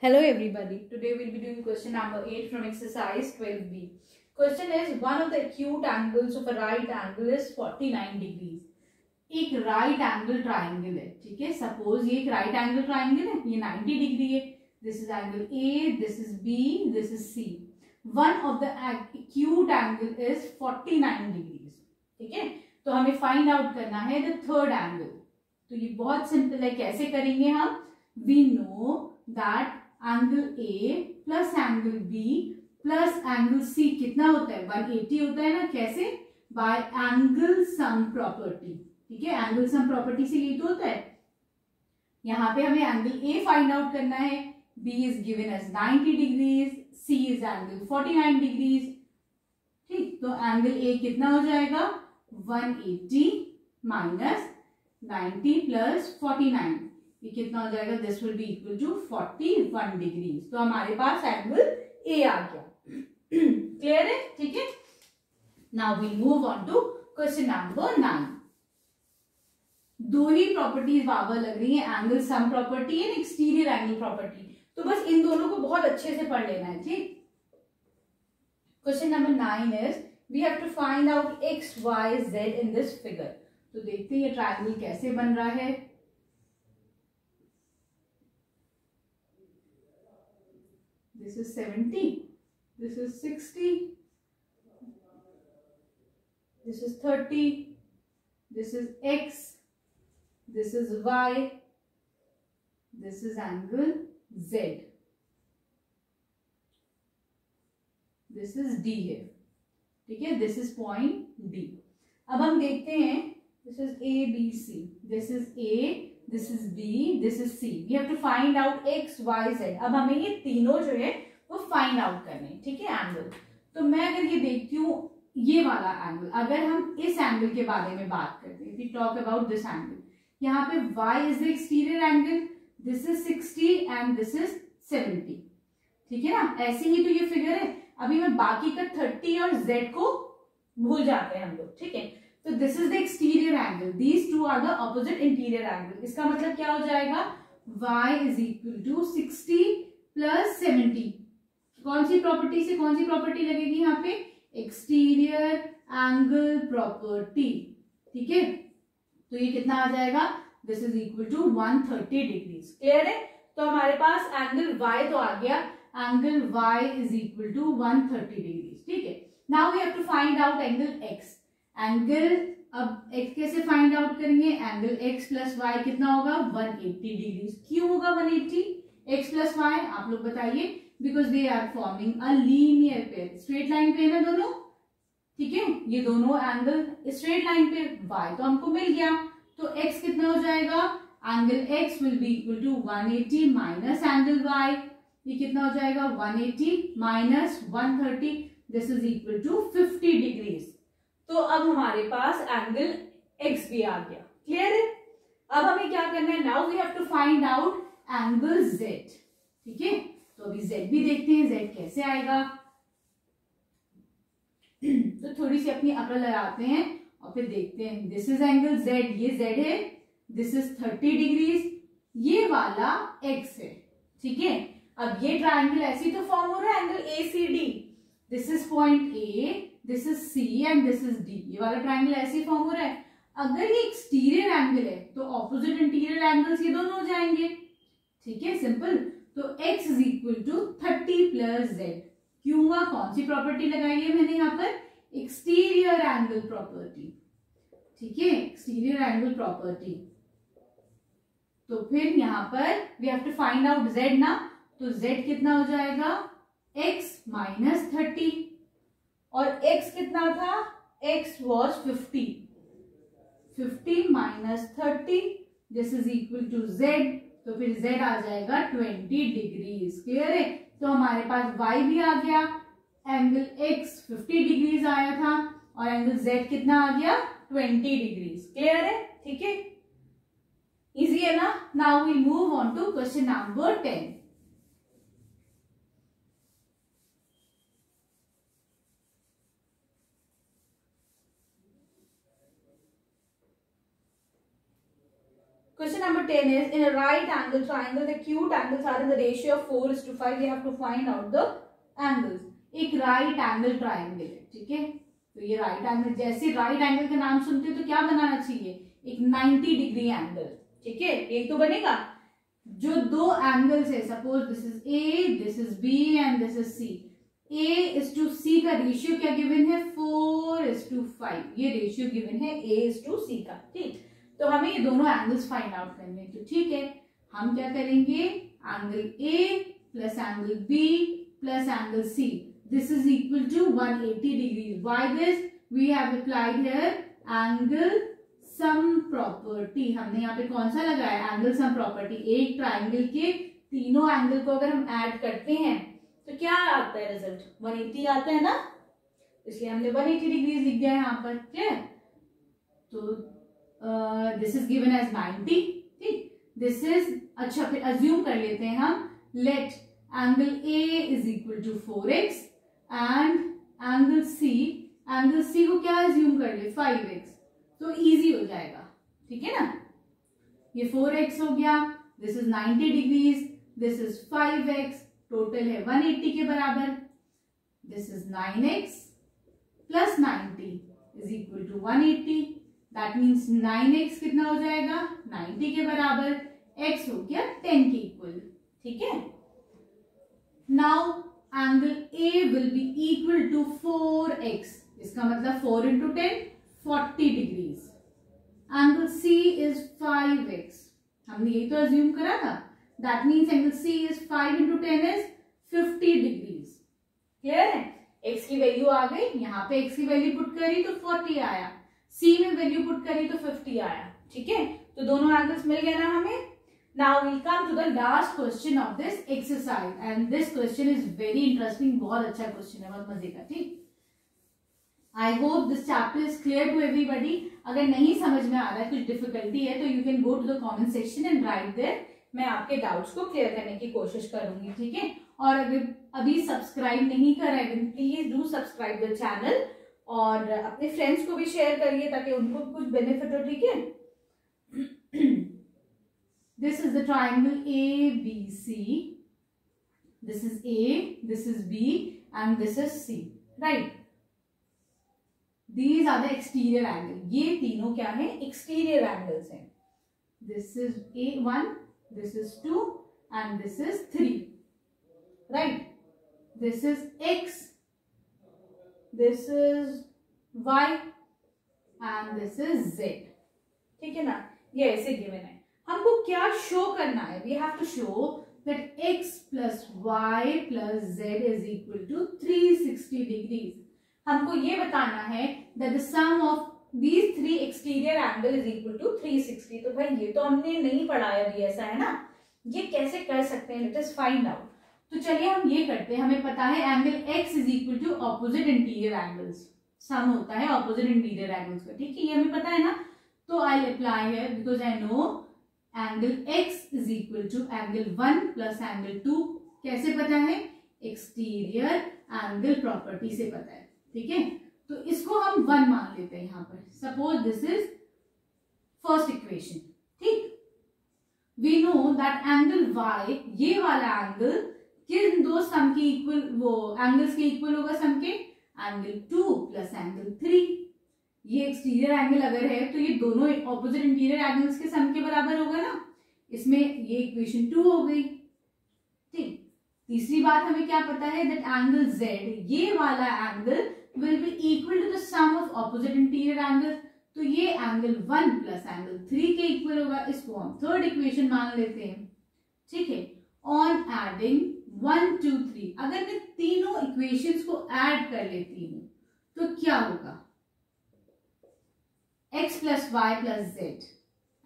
Hello everybody. Today we'll be doing question number 8 from exercise 12b. Question is one of the acute angles of a right angle is 49 degrees. एक right angle triangle है, ठीक है. Suppose ये एक right angle triangle है, ये 90 degree है. This is angle A, this is B, this is C. One of the acute angle is 49 degrees. ठीक है. तो हमें find out करना है the third angle. तो ये बहुत simple है. कैसे करेंगे हम? We know that angle A plus angle B plus angle C कितना होता है? 180 होता है ना. कैसे? Bye angle sum property. ठीक है. एंगल सम प्रॉपर्टी से ये तो होता है. यहाँ पे हमें एंगल A फाइंड आउट करना है. B is given as 90 degrees, C is angle 49 degrees. ठीक. तो एंगल A कितना हो जाएगा? 180 माइनस 90 प्लस 49. ये कितना हो जाएगा? This will be equal to 41 degrees. तो हमारे पास एंगल ए आ गया. क्लियर है? ठीक है. Now we move on to question number 9. दो ही प्रॉपर्टीज बाबा लग रही है, angle sum property and exterior angle property. तो बस इन दोनों को बहुत अच्छे से पढ़ लेना है. ठीक. Question number 9 is we have to find out x y z in this figure. तो देखते हैं ये ट्रायंगल कैसे बन रहा है. This is 70, this is 60, this is 30, this is x, this is y, this is angle z, this is d है. ठीक है. this is point D. अब हम देखते हैं. this is A, B, C, this is A, this is B, this is C. We have to find out x, y, z. अब हमें ये तीनों जो है वो फाइंड आउट करने. ठीक है. एंगल. तो मैं अगर ये देखती हूँ ये वाला एंगल, अगर हम इस एंगल के बारे में बात करते हैं, we talk about this angle. यहाँ पे y is the exterior angle, this is 60 and this is 70. ठीक है ना. ऐसे ही तो ये फिगर है. अभी मैं बाकी का 30 और z को भूल जाते हैं हम लोग. ठीक है. तो this is the exterior angle, these two are the opposite interior angle. इसका मतलब क्या हो जाएगा? y is equal to 60 plus 70. कौन सी प्रॉपर्टी से कौन सी प्रॉपर्टी लगेगी यहाँ पे? Exterior angle property. ठीक है. तो ये कितना आ जाएगा? This is equal to 130 degrees. Clear है. तो हमारे पास एंगल y तो आ गया. Angle y is equal to 130 degrees. ठीक है. Now we have to find out angle x. Angle अब x कैसे फाइंड आउट करेंगे? एंगल x प्लस वाई कितना होगा? 180 डिग्रीज. क्यों होगा 180? x प्लस वाई आप लोग बताइए. Because they are forming a linear pair. Straight line पे है ना दोनों. ठीक है. ये दोनों एंगल स्ट्रेट लाइन पे. y तो हमको मिल गया. तो x कितना हो जाएगा? Angle x will be equal to 180 minus angle y. ये कितना हो जाएगा? 180 minus 130. This is equal to 50 degrees. तो अब हमारे पास एंगल x भी आ गया. क्लियर है. अब हमें क्या करना है? Now we have to find out angle z. ठीक है. तो अभी z भी देखते हैं z कैसे आएगा. तो थोड़ी सी अपनी अकल लगाते हैं और फिर देखते हैं. दिस इज एंगल z, ये z है. This is 30 degrees. ये वाला x है. ठीक है. अब ये ट्रायंगल ऐसे तो फॉर्म हो रहा है angle ACD. This is point A, this is C and this is D. ये वाला ट्रायंगल ऐसे ही फॉर्म हो रहा है. अगर ये एक्सटीरियर एंगल है तो ऑपोजिट इंटीरियर एंगल्स ये दोनों हो जाएंगे. ठीक है. सिंपल. तो x is equal to 30 plus z. क्यों हुआ? कौन सी प्रॉपर्टी लगाई है मैंने यहाँ पर? Exterior angle property. ठीक है. Exterior angle property. तो फिर यहाँ पर we have to find out z ना. तो z कितना हो जाएगा? x minus 30. और x कितना था? x was 50. 50 minus 30. This is equal to z. तो फिर z आ जाएगा 20 डिग्रीज. क्लियर है. तो हमारे पास y भी आ गया. एंगल x 50 डिग्रीज आया था और एंगल z कितना आ गया? 20 डिग्रीज. क्लियर है. ठीक है. इजी है ना. Now we move on to question number 10. Question number 10 is, in a right angle triangle, the acute angles are in the ratio of 4:5. We have to find out the angles. एक right angle triangle है, ठीक है. तो ये right angle, जैसे right angle का नाम सुनते हो तो क्या बनाना चाहिए, एक 90 डिग्री एंगल, ठीक है. एक तो बनेगा. जो दो एंगल्स है, suppose this is A, this is B and this is C. A:C का रेशियो क्या गिवन है, 4:5. ये रेशियो गिवन है A:C का, ठीक. तो हमें ये दोनों एंगल्स फाइंड आउट करने हैं. तो ठीक है, हम क्या करेंगे, angle A plus angle B plus angle C, this is equal to 180 degree. Why this, we have applied here angle sum property. हमने यहाँ पे कौन सा लगाया, एंगल सम प्रॉपर्टी. एक ट्राइंगल के तीनों एंगल को अगर हम ऐड करते हैं तो क्या आता है रिजल्ट, 180 आता है ना. इसलिए हमने 180 डिग्री लिख दिया है यहाँ पर. क्लियर. तो दिस इज गिवन एज 90, ठीक. दिस इज, अच्छा फिर अज्यूम कर लेते हैं हम, let angle A is equal to 4x and angle C को क्या अज्यूम कर ले, 5x. तो इजी हो जाएगा, ठीक है ना. ये 4x हो गया, this is 90 degrees, this is 5x, total है 180 के बराबर. This is 9x plus 90 is equal to 180. That means 9x कितना हो जाएगा, 90 के बराबर. x हो गया 10 के इक्वल, ठीक है. Now angle A will be equal to 4x. इसका मतलब 4 into 10, 40 degrees. Angle C is 5x. हमने यही तो अज्यूम करा था. That means angle C is 5 into 10 is 50 degrees. Clear है. x की वैल्यू आ गई, यहाँ पे x की वैल्यू पुट करी तो 40 आया, C में वैल्यू पुट करी तो 50 आया, ठीक है. तो दोनों एंगल्स मिल गए ना हमें. Now will come to the last question of this exercise and this question is very interesting. बहुत अच्छा क्वेश्चन है, बहुत मजे का, ठीक. I hope this chapter is clear to everybody. अगर नहीं समझ में आ रहा है, कुछ डिफिकल्टी है, तो you can go to the comment section and write there. मैं आपके डाउट्स को क्लियर करने की कोशिश करूंगी, ठीक है. और अगर अभी सब्सक्राइब नहीं करा है, please do subscribe the channel और अपने फ्रेंड्स को भी शेयर करिए ताकि उनको कुछ बेनिफिट हो, ठीक है. This is the triangle ABC. This is A, this is B and this is C, right. These are the exterior angle. ये तीनों क्या है, एक्सटीरियर एंगल्स हैं. This is A1, this is 2 and this is 3, right. This is X, this is Y and this is Z, ठीक है ना. ये ऐसे गिवन है. हमको क्या शो करना है, we have to show that X plus Y plus Z is equal to 360 degrees. हमको ये बताना है that the sum of these three exterior angle is equal to 360. तो भाई ये तो हमने नहीं पढ़ा है अभी, ऐसा है ना. ये कैसे कर सकते हैं, let us find out. तो चलिए हम ये करते हैं. हमें पता है angle X is equal to opposite interior angles. सम होता है opposite interior angles का, ठीक है. ये हमें पता है ना. तो I'll apply here because I know angle X is equal to angle 1 plus angle 2. कैसे पता है, exterior angle property से पता है, ठीक है. तो इसको हम 1 मान लेते हैं यहाँ पर. Suppose this is first equation, ठीक. We know that angle Y, ये वाला एंगल किन दो सम के इक्वल, वो एंगल्स के इक्वल होगा सम के, एंगल 2 प्लस एंगल 3. ये एक्सटीरियर एंगल अगर है तो ये दोनों ऑपोजिट इंटीरियर एंगल्स के सम के बराबर होगा ना. इसमें ये इक्वेशन 2 हो गई, ठीक. तीसरी बात हमें क्या पता है, दैट एंगल Z, ये वाला angle will be equal to the sum of opposite interior angles. तो ये एंगल 1 प्लस एंगल 3 के इक्वल होगा. इसको हम थर्ड इक्वेशन मान लेते हैं, ठीक है. ऑन एडिंग 1 2 3, अगर मैं तीनों इक्वेशंस को ऐड कर लेती हूं तो क्या होगा, x plus y plus z,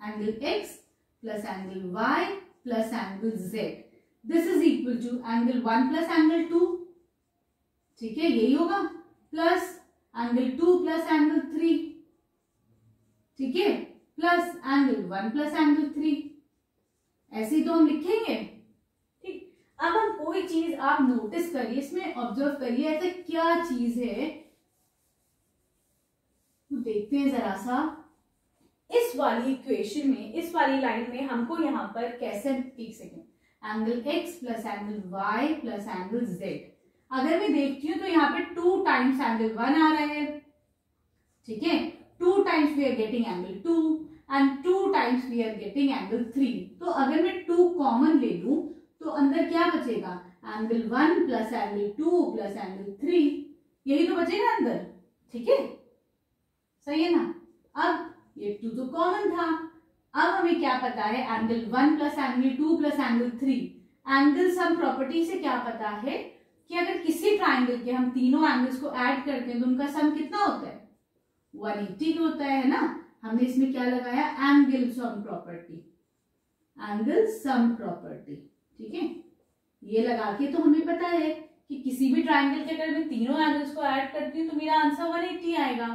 angle x plus angle y plus angle z, this is equal to angle 1 plus angle 2, ठीक है. यही होगा, प्लस एंगल 2 प्लस एंगल 3, ठीक है, प्लस एंगल 1 प्लस एंगल 3. ऐसे ही तो हम लिखेंगे, ठीक. अब हम कोई चीज आप नोटिस करिए, इसमें ऑब्जर्व करिए, ऐसा क्या चीज है तो देखते हैं जरा सा. इस वाली इक्वेशन में, इस वाली लाइन में हमको यहाँ पर कैसे लिख सकें, angle x plus angle y plus angle z। अगर मैं देखती हूँ तो यहाँ पे 2 टाइम्स एंगल 1 आ रहा है, ठीक है, 2 times we are getting angle 2 and 2 times we are getting angle 3। तो अगर मैं 2 कॉमन ले लूं तो अंदर क्या बचेगा, angle 1 plus angle 2 plus angle 3, यही तो बचेगा अंदर, ठीक है, सही है ना। अब ये 2 तो कॉमन था, अब हमें क्या पता है, angle 1 plus angle 2 plus angle 3। Angle sum property से क्या पता है कि अगर किसी ट्राइंगल के हम तीनों एंगल्स को ऐड करते हैं तो उनका सम कितना होता है, 180 होता है ना। हमने इसमें क्या लगाया, angle sum property, angle sum property, ठीक है। ये लगा के तो हमें पता है कि किसी भी ट्राइंगल के अगर मैं तीनों एंगल्स को ऐड करती हूँ तो मेरा आंसर 180 आएगा।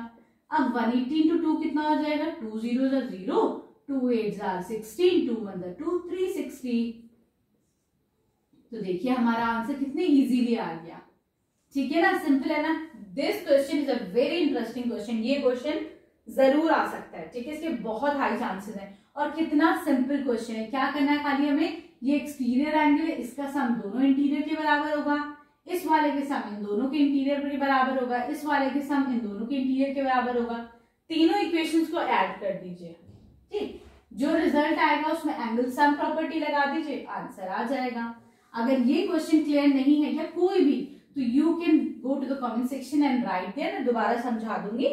अब 180 इंटू 2 कितना हो जाएगा, 2 0 0, 2 8 16, 2 1 2, 360। तो देखिए हमारा आंसर कितने इजीली आ गया, ठीक है ना, सिंपल है ना। This question is a very interesting question, ये क्वेश्चन जरूर आ सकता है, ठीक है, इसके बहुत हाई चांसेस हैं। और कितना सिंपल क्वेश्चन है, क्या करना है खाली हमें, ये एक्सटीरियर एंगल है, इसका सम दोनों इंटीरियर के बराबर होगा, इस वाले के सम इन दोनों के इंटीरियर के बराबर होगा, इस वाले के सम इन दोनों के इंटीरियर के बराबर होगा। तीनों इक्वेशंस को ऐड कर दीजिए, ठीक, जो रिजल्ट आएगा उसमें एंगल सम प्रॉपर्टी लगा दीजिए, आंसर आ जाएगा। अगर ये क्वेश्चन क्लियर नहीं है या कोई भी, तो you can go to the comment section and write there, मैं दोबारा समझा दूंगी।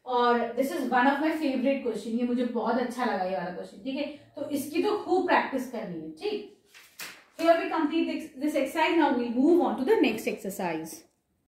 और this is one of my favourite question, ये मुझे बहुत अच्छा लगा ये वाला क्वेश्चन, ठीक है, तो इसकी तो खूब प्रैक्टिस करनी है, ठीक। Here we complete this exercise. Now we move on to the next exercise.